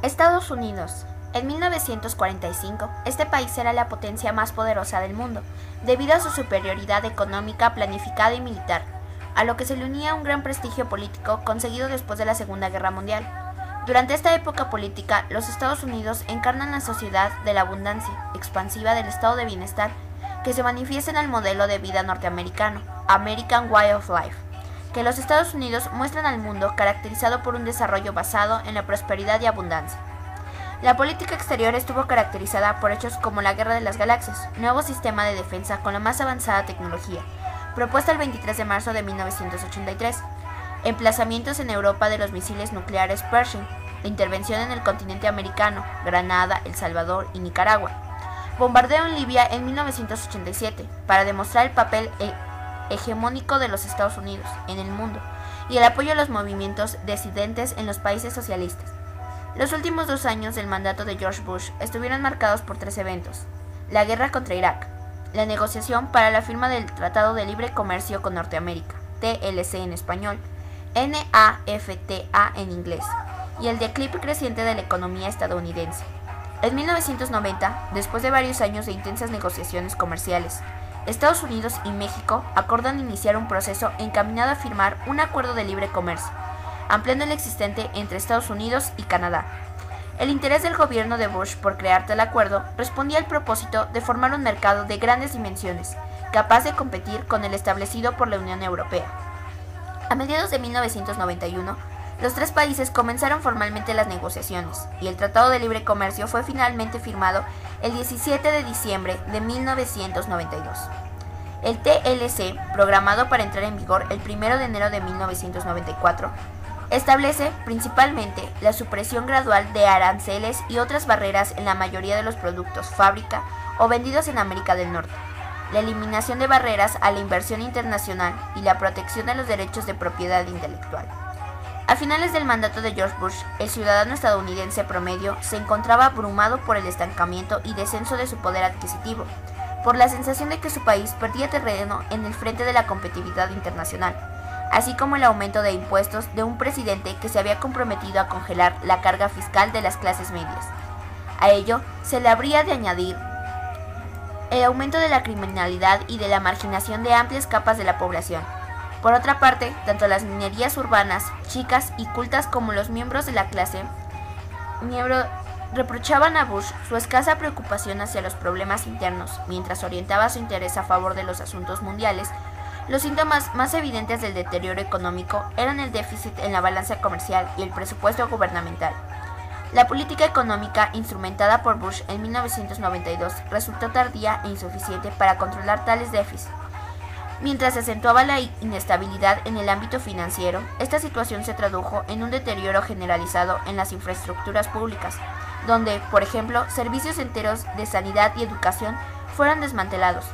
Estados Unidos. En 1945, este país era la potencia más poderosa del mundo, debido a su superioridad económica, planificada y militar, a lo que se le unía un gran prestigio político conseguido después de la Segunda Guerra Mundial. Durante esta época política, los Estados Unidos encarnan la sociedad de la abundancia, expansiva del estado de bienestar, que se manifiesta en el modelo de vida norteamericano, American Way of Life, que los Estados Unidos muestran al mundo caracterizado por un desarrollo basado en la prosperidad y abundancia. La política exterior estuvo caracterizada por hechos como la Guerra de las Galaxias, nuevo sistema de defensa con la más avanzada tecnología, propuesta el 23 de marzo de 1983, emplazamientos en Europa de los misiles nucleares Pershing, la intervención en el continente americano, Granada, El Salvador y Nicaragua, bombardeo en Libia en 1987, para demostrar el papel hegemónico de los Estados Unidos en el mundo y el apoyo a los movimientos disidentes en los países socialistas. Los últimos 2 años del mandato de George Bush estuvieron marcados por 3 eventos: la guerra contra Irak, la negociación para la firma del Tratado de Libre Comercio con Norteamérica, TLC en español, NAFTA en inglés, y el declive creciente de la economía estadounidense. En 1990, después de varios años de intensas negociaciones comerciales, Estados Unidos y México acordan iniciar un proceso encaminado a firmar un acuerdo de libre comercio, ampliando el existente entre Estados Unidos y Canadá. El interés del gobierno de Bush por crear tal acuerdo respondía al propósito de formar un mercado de grandes dimensiones, capaz de competir con el establecido por la Unión Europea. A mediados de 1991, los 3 países comenzaron formalmente las negociaciones, y el Tratado de Libre Comercio fue finalmente firmado el 17 de diciembre de 1992. El TLC, programado para entrar en vigor el 1 de enero de 1994, establece principalmente la supresión gradual de aranceles y otras barreras en la mayoría de los productos fábrica o vendidos en América del Norte, la eliminación de barreras a la inversión internacional y la protección de los derechos de propiedad intelectual. A finales del mandato de George Bush, el ciudadano estadounidense promedio se encontraba abrumado por el estancamiento y descenso de su poder adquisitivo, por la sensación de que su país perdía terreno en el frente de la competitividad internacional, así como el aumento de impuestos de un presidente que se había comprometido a congelar la carga fiscal de las clases medias. A ello se le habría de añadir el aumento de la criminalidad y de la marginación de amplias capas de la población. Por otra parte, tanto las minorías urbanas, chicas y cultas como los miembros de la clase reprochaban a Bush su escasa preocupación hacia los problemas internos, mientras orientaba su interés a favor de los asuntos mundiales. Los síntomas más evidentes del deterioro económico eran el déficit en la balanza comercial y el presupuesto gubernamental. La política económica instrumentada por Bush en 1992 resultó tardía e insuficiente para controlar tales déficits. Mientras se acentuaba la inestabilidad en el ámbito financiero, esta situación se tradujo en un deterioro generalizado en las infraestructuras públicas, donde, por ejemplo, servicios enteros de sanidad y educación fueron desmantelados.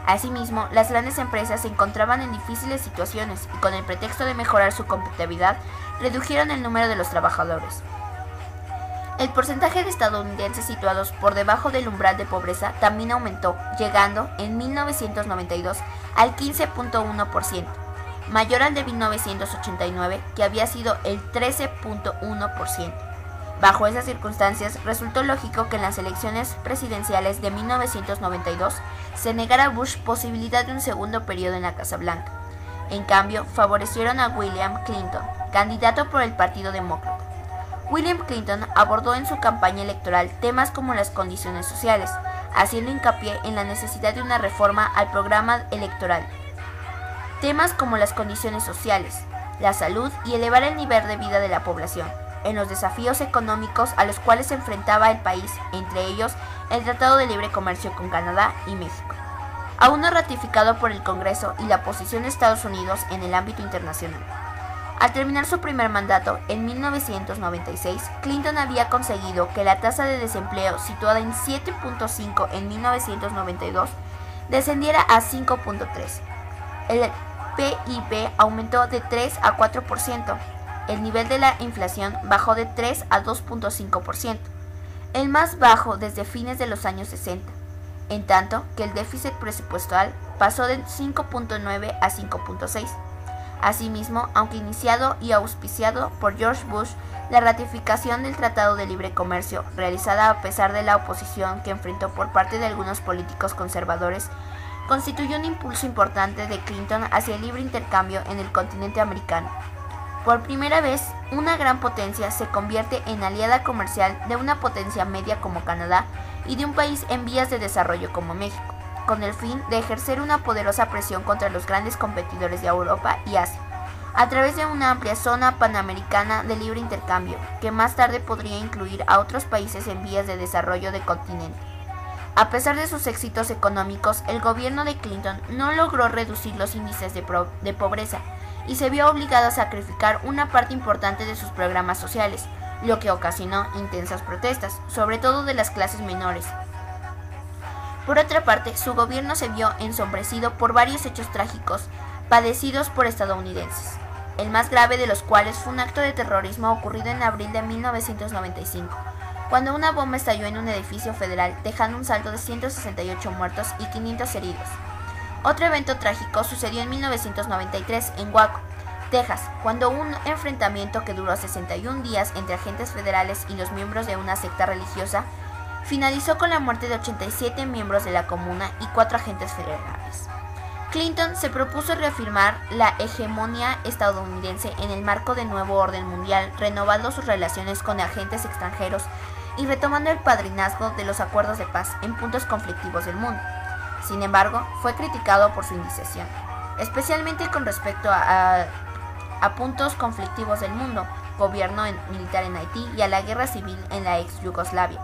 Asimismo, las grandes empresas se encontraban en difíciles situaciones y, con el pretexto de mejorar su competitividad, redujeron el número de los trabajadores. El porcentaje de estadounidenses situados por debajo del umbral de pobreza también aumentó, llegando en 1992 al 15.1%, mayor al de 1989, que había sido el 13.1%. Bajo esas circunstancias, resultó lógico que en las elecciones presidenciales de 1992 se negara a Bush posibilidad de un segundo periodo en la Casa Blanca. En cambio, favorecieron a William Clinton, candidato por el Partido Demócrata. William Clinton abordó en su campaña electoral temas como las condiciones sociales, haciendo hincapié en la necesidad de una reforma al programa electoral. Temas como las condiciones sociales, la salud y elevar el nivel de vida de la población, en los desafíos económicos a los cuales se enfrentaba el país, entre ellos el Tratado de Libre Comercio con Canadá y México, aún no ratificado por el Congreso, y la posición de Estados Unidos en el ámbito internacional. Al terminar su primer mandato, en 1996, Clinton había conseguido que la tasa de desempleo, situada en 7.5 en 1992, descendiera a 5.3. El PIB aumentó de 3 a 4%. El nivel de la inflación bajó de 3 a 2.5%, el más bajo desde fines de los años 60, en tanto que el déficit presupuestal pasó de 5.9 a 5.6. Asimismo, aunque iniciado y auspiciado por George Bush, la ratificación del Tratado de Libre Comercio, realizada a pesar de la oposición que enfrentó por parte de algunos políticos conservadores, constituyó un impulso importante de Clinton hacia el libre intercambio en el continente americano. Por primera vez, una gran potencia se convierte en aliada comercial de una potencia media como Canadá y de un país en vías de desarrollo como México, con el fin de ejercer una poderosa presión contra los grandes competidores de Europa y Asia, a través de una amplia zona panamericana de libre intercambio, que más tarde podría incluir a otros países en vías de desarrollo del continente. A pesar de sus éxitos económicos, el gobierno de Clinton no logró reducir los índices de pobreza y se vio obligado a sacrificar una parte importante de sus programas sociales, lo que ocasionó intensas protestas, sobre todo de las clases menores. Por otra parte, su gobierno se vio ensombrecido por varios hechos trágicos padecidos por estadounidenses, el más grave de los cuales fue un acto de terrorismo ocurrido en abril de 1995, cuando una bomba estalló en un edificio federal, dejando un saldo de 168 muertos y 500 heridos. Otro evento trágico sucedió en 1993 en Waco, Texas, cuando un enfrentamiento que duró 61 días entre agentes federales y los miembros de una secta religiosa finalizó con la muerte de 87 miembros de la comuna y 4 agentes federales. Clinton se propuso reafirmar la hegemonía estadounidense en el marco del nuevo orden mundial, renovando sus relaciones con agentes extranjeros y retomando el padrinazgo de los acuerdos de paz en puntos conflictivos del mundo. Sin embargo, fue criticado por su indecisión, especialmente con respecto a puntos conflictivos del mundo, gobierno militar en Haití y a la guerra civil en la ex Yugoslavia.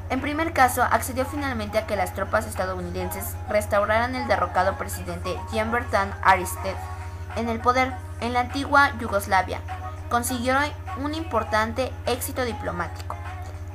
En primer caso, accedió finalmente a que las tropas estadounidenses restauraran el derrocado presidente Jean-Bertrand Aristide en el poder en la antigua Yugoslavia. Consiguió un importante éxito diplomático.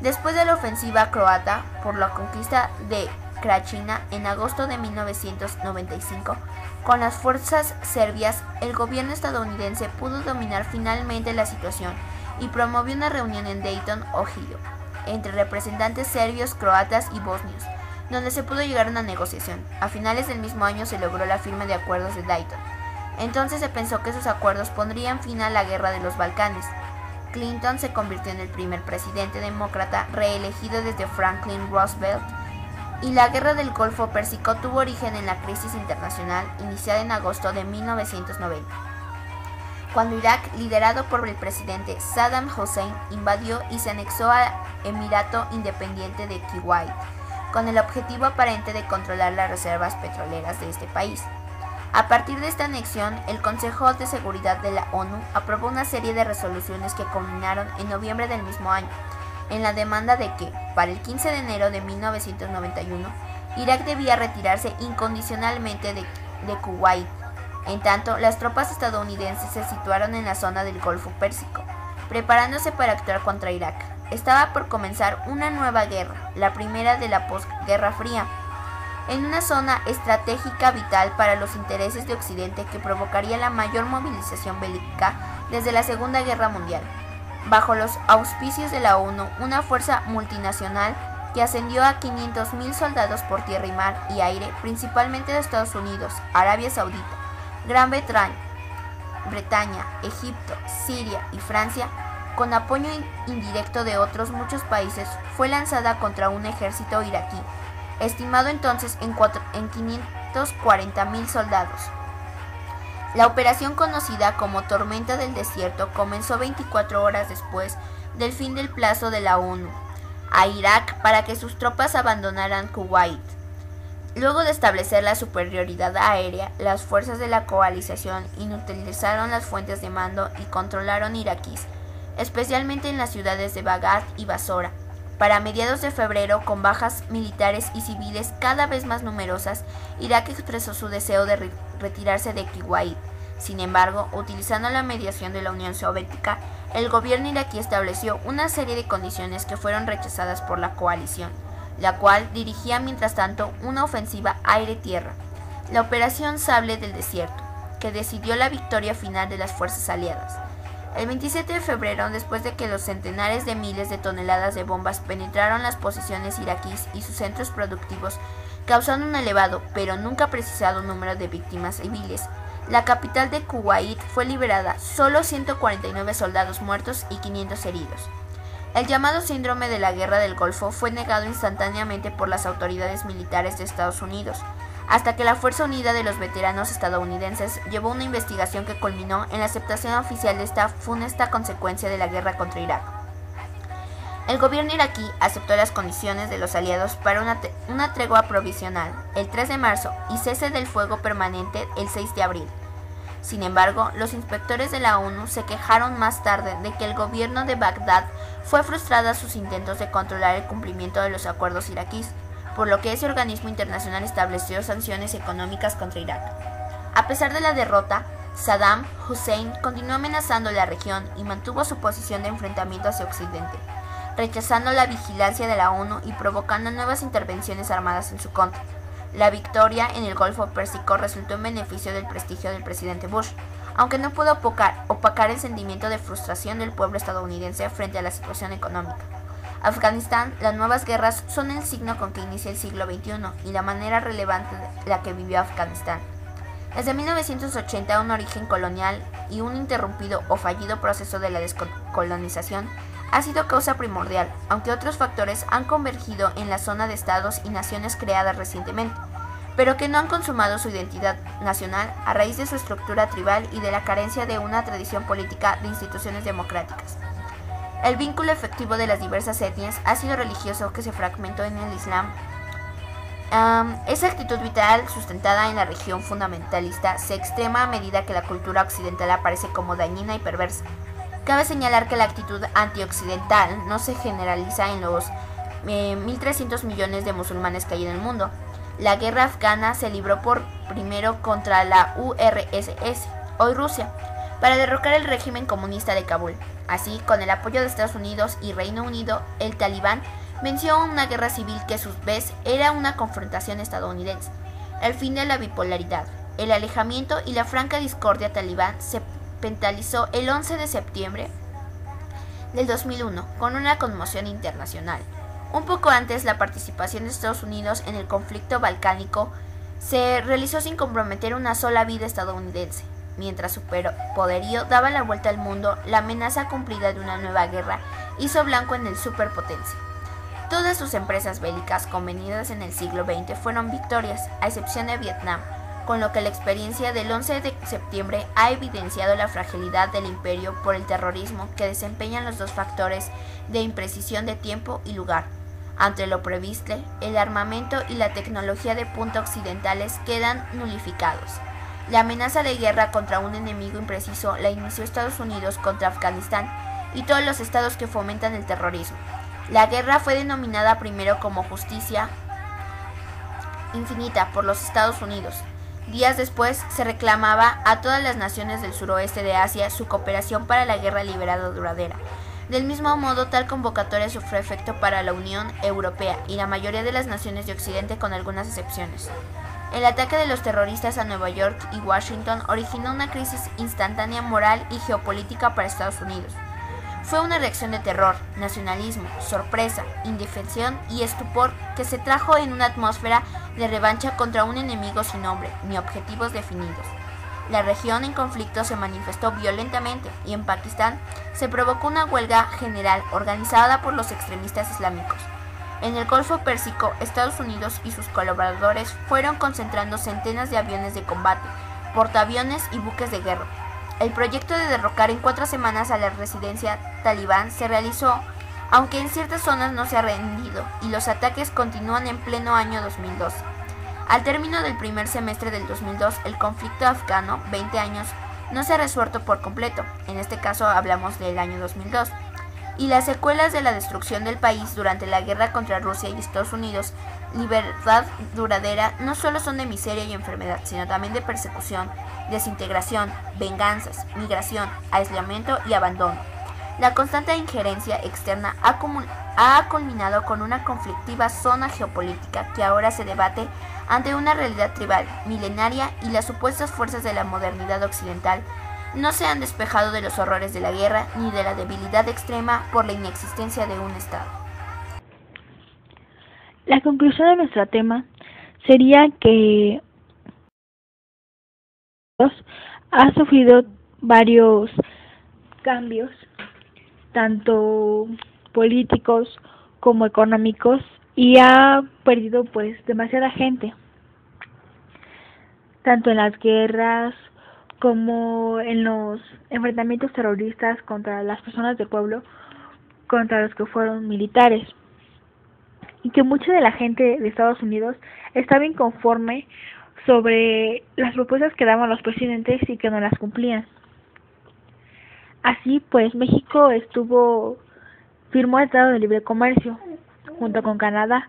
Después de la ofensiva croata por la conquista de Krajina en agosto de 1995, con las fuerzas serbias, el gobierno estadounidense pudo dominar finalmente la situación y promovió una reunión en Dayton, Ohio, entre representantes serbios, croatas y bosnios, donde se pudo llegar a una negociación. A finales del mismo año se logró la firma de acuerdos de Dayton. Entonces se pensó que esos acuerdos pondrían fin a la guerra de los Balcanes. Clinton se convirtió en el primer presidente demócrata reelegido desde Franklin Roosevelt, y la guerra del Golfo Pérsico tuvo origen en la crisis internacional iniciada en agosto de 1990. Cuando Irak, liderado por el presidente Saddam Hussein, invadió y se anexó al Emirato Independiente de Kuwait, con el objetivo aparente de controlar las reservas petroleras de este país. A partir de esta anexión, el Consejo de Seguridad de la ONU aprobó una serie de resoluciones que culminaron en noviembre del mismo año, en la demanda de que, para el 15 de enero de 1991, Irak debía retirarse incondicionalmente de Kuwait. En tanto, las tropas estadounidenses se situaron en la zona del Golfo Pérsico, preparándose para actuar contra Irak. Estaba por comenzar una nueva guerra, la primera de la posguerra fría, en una zona estratégica vital para los intereses de Occidente que provocaría la mayor movilización bélica desde la Segunda Guerra Mundial. Bajo los auspicios de la ONU, una fuerza multinacional que ascendió a 500.000 soldados por tierra y mar y aire, principalmente de Estados Unidos, Arabia Saudita, Gran Bretaña, Egipto, Siria y Francia, con apoyo indirecto de otros muchos países, fue lanzada contra un ejército iraquí, estimado entonces en 540.000 soldados. La operación, conocida como Tormenta del Desierto, comenzó 24 horas después del fin del plazo de la ONU a Irak para que sus tropas abandonaran Kuwait. Luego de establecer la superioridad aérea, las fuerzas de la coalición inutilizaron las fuentes de mando y controlaron iraquíes, especialmente en las ciudades de Bagdad y Basora. Para mediados de febrero, con bajas militares y civiles cada vez más numerosas, Irak expresó su deseo de retirarse de Kuwait. Sin embargo, utilizando la mediación de la Unión Soviética, el gobierno iraquí estableció una serie de condiciones que fueron rechazadas por la coalición, la cual dirigía mientras tanto una ofensiva aire-tierra, la Operación Sable del Desierto, que decidió la victoria final de las fuerzas aliadas. El 27 de febrero, después de que los centenares de miles de toneladas de bombas penetraron las posiciones iraquíes y sus centros productivos, causando un elevado, pero nunca precisado número de víctimas civiles, La capital de Kuwait fue liberada, solo 149 soldados muertos y 500 heridos. El llamado síndrome de la Guerra del Golfo fue negado instantáneamente por las autoridades militares de Estados Unidos, hasta que la Fuerza Unida de los Veteranos Estadounidenses llevó una investigación que culminó en la aceptación oficial de esta funesta consecuencia de la guerra contra Irak. El gobierno iraquí aceptó las condiciones de los aliados para una tregua provisional el 3 de marzo y cese del fuego permanente el 6 de abril. Sin embargo, los inspectores de la ONU se quejaron más tarde de que el gobierno de Bagdad fue frustrado a sus intentos de controlar el cumplimiento de los acuerdos iraquíes, por lo que ese organismo internacional estableció sanciones económicas contra Irak. A pesar de la derrota, Saddam Hussein continuó amenazando la región y mantuvo su posición de enfrentamiento hacia Occidente, rechazando la vigilancia de la ONU y provocando nuevas intervenciones armadas en su contra. La victoria en el Golfo Pérsico resultó en beneficio del prestigio del presidente Bush, aunque no pudo opacar el sentimiento de frustración del pueblo estadounidense frente a la situación económica. Afganistán, las nuevas guerras son el signo con que inicia el siglo XXI y la manera relevante de la que vivió Afganistán. Desde 1980, un origen colonial y un interrumpido o fallido proceso de la descolonización ha sido causa primordial, aunque otros factores han convergido en la zona de estados y naciones creadas recientemente, pero que no han consumado su identidad nacional a raíz de su estructura tribal y de la carencia de una tradición política de instituciones democráticas. El vínculo efectivo de las diversas etnias ha sido religioso que se fragmentó en el Islam. Esa actitud vital sustentada en la religión fundamentalista se extrema a medida que la cultura occidental aparece como dañina y perversa. Cabe señalar que la actitud antioccidental no se generaliza en los 1.300 millones de musulmanes que hay en el mundo. La guerra afgana se libró primero contra la URSS, hoy Rusia, para derrocar el régimen comunista de Kabul. Así, con el apoyo de Estados Unidos y Reino Unido, el Talibán venció una guerra civil que a su vez era una confrontación estadounidense. El fin de la bipolaridad, el alejamiento y la franca discordia talibán se pentalizó el 11 de septiembre del 2001 con una conmoción internacional. Un poco antes, la participación de Estados Unidos en el conflicto balcánico se realizó sin comprometer una sola vida estadounidense. Mientras su poderío daba la vuelta al mundo, la amenaza cumplida de una nueva guerra hizo blanco en el superpotencia. Todas sus empresas bélicas convenidas en el siglo XX fueron victorias, a excepción de Vietnam, con lo que la experiencia del 11 de septiembre ha evidenciado la fragilidad del imperio por el terrorismo que desempeñan los dos factores de imprecisión de tiempo y lugar. Ante lo previsible, el armamento y la tecnología de punta occidentales quedan nulificados. La amenaza de guerra contra un enemigo impreciso la inició Estados Unidos contra Afganistán y todos los estados que fomentan el terrorismo. La guerra fue denominada primero como justicia infinita por los Estados Unidos. Días después se reclamaba a todas las naciones del suroeste de Asia su cooperación para la guerra liberada duradera. Del mismo modo, tal convocatoria sufrió efecto para la Unión Europea y la mayoría de las naciones de Occidente, con algunas excepciones. El ataque de los terroristas a Nueva York y Washington originó una crisis instantánea moral y geopolítica para Estados Unidos. Fue una reacción de terror, nacionalismo, sorpresa, indefensión y estupor que se trajo en una atmósfera de revancha contra un enemigo sin nombre ni objetivos definidos. La región en conflicto se manifestó violentamente y en Pakistán se provocó una huelga general organizada por los extremistas islámicos. En el Golfo Pérsico, Estados Unidos y sus colaboradores fueron concentrando centenas de aviones de combate, portaaviones y buques de guerra. El proyecto de derrocar en 4 semanas a la residencia talibán se realizó, aunque en ciertas zonas no se ha rendido, y los ataques continúan en pleno año 2012. Al término del primer semestre del 2002, el conflicto afgano, 20 años, no se ha resuelto por completo, en este caso hablamos del año 2002, y las secuelas de la destrucción del país durante la guerra contra Rusia y Estados Unidos, libertad duradera, no solo son de miseria y enfermedad, sino también de persecución, desintegración, venganzas, migración, aislamiento y abandono. La constante injerencia externa ha culminado con una conflictiva zona geopolítica que ahora se debate ante una realidad tribal, milenaria, y las supuestas fuerzas de la modernidad occidental no se han despejado de los horrores de la guerra ni de la debilidad extrema por la inexistencia de un Estado. La conclusión de nuestro tema sería que ha sufrido varios cambios, tanto políticos como económicos, y ha perdido pues demasiada gente, tanto en las guerras como en los enfrentamientos terroristas contra las personas del pueblo, contra los que fueron militares, y que mucha de la gente de Estados Unidos estaba inconforme sobre las propuestas que daban los presidentes y que no las cumplían. Así pues, México firmó el Tratado de Libre Comercio junto con Canadá,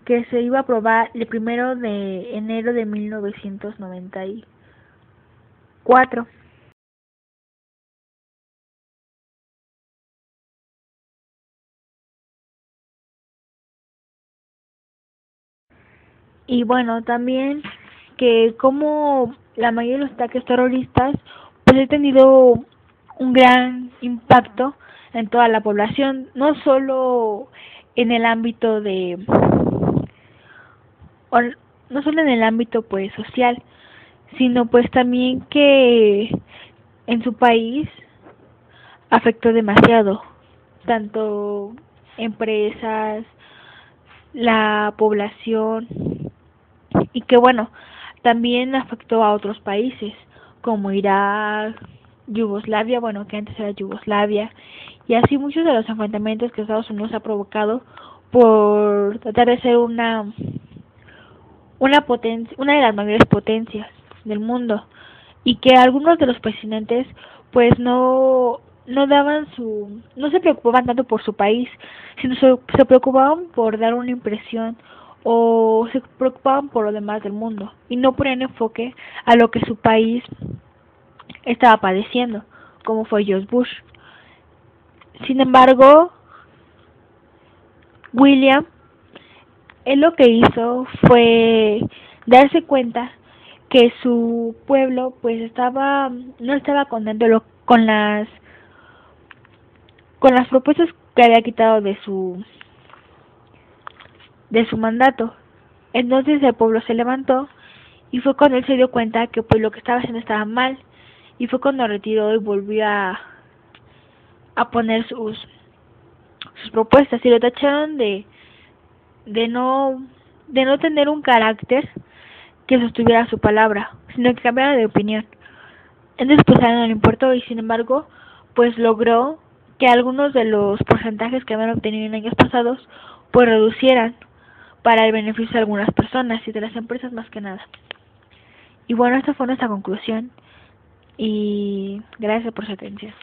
que se iba a aprobar el 1 de enero de 1994. Y bueno, también que como la mayoría de los ataques terroristas pues ha tenido un gran impacto en toda la población, no solo en el ámbito no solo en el ámbito pues social, sino pues también que en su país afectó demasiado, tanto empresas, la población, y que bueno, también afectó a otros países como Irak, Yugoslavia, bueno, que antes era Yugoslavia, y así muchos de los enfrentamientos que Estados Unidos ha provocado por tratar de ser una de las mayores potencias del mundo, y que algunos de los presidentes pues no se preocupaban tanto por su país, sino se preocupaban por dar una impresión, o se preocupaban por lo demás del mundo y no ponían enfoque a lo que su país estaba padeciendo, como fue George Bush. Sin embargo, William, él lo que hizo fue darse cuenta que su pueblo pues no estaba contento con las propuestas que había quitado de su mandato. Entonces el pueblo se levantó, y fue cuando él se dio cuenta que pues lo que estaba haciendo estaba mal, y fue cuando retiró y volvió a poner sus propuestas, y lo tacharon de no de no tener un carácter que sostuviera su palabra, sino que cambiara de opinión. Entonces pues a él no le importó, y sin embargo pues logró que algunos de los porcentajes que habían obtenido en años pasados pues reducieran para el beneficio de algunas personas y de las empresas más que nada. Y bueno, esta fue nuestra conclusión, y gracias por su atención.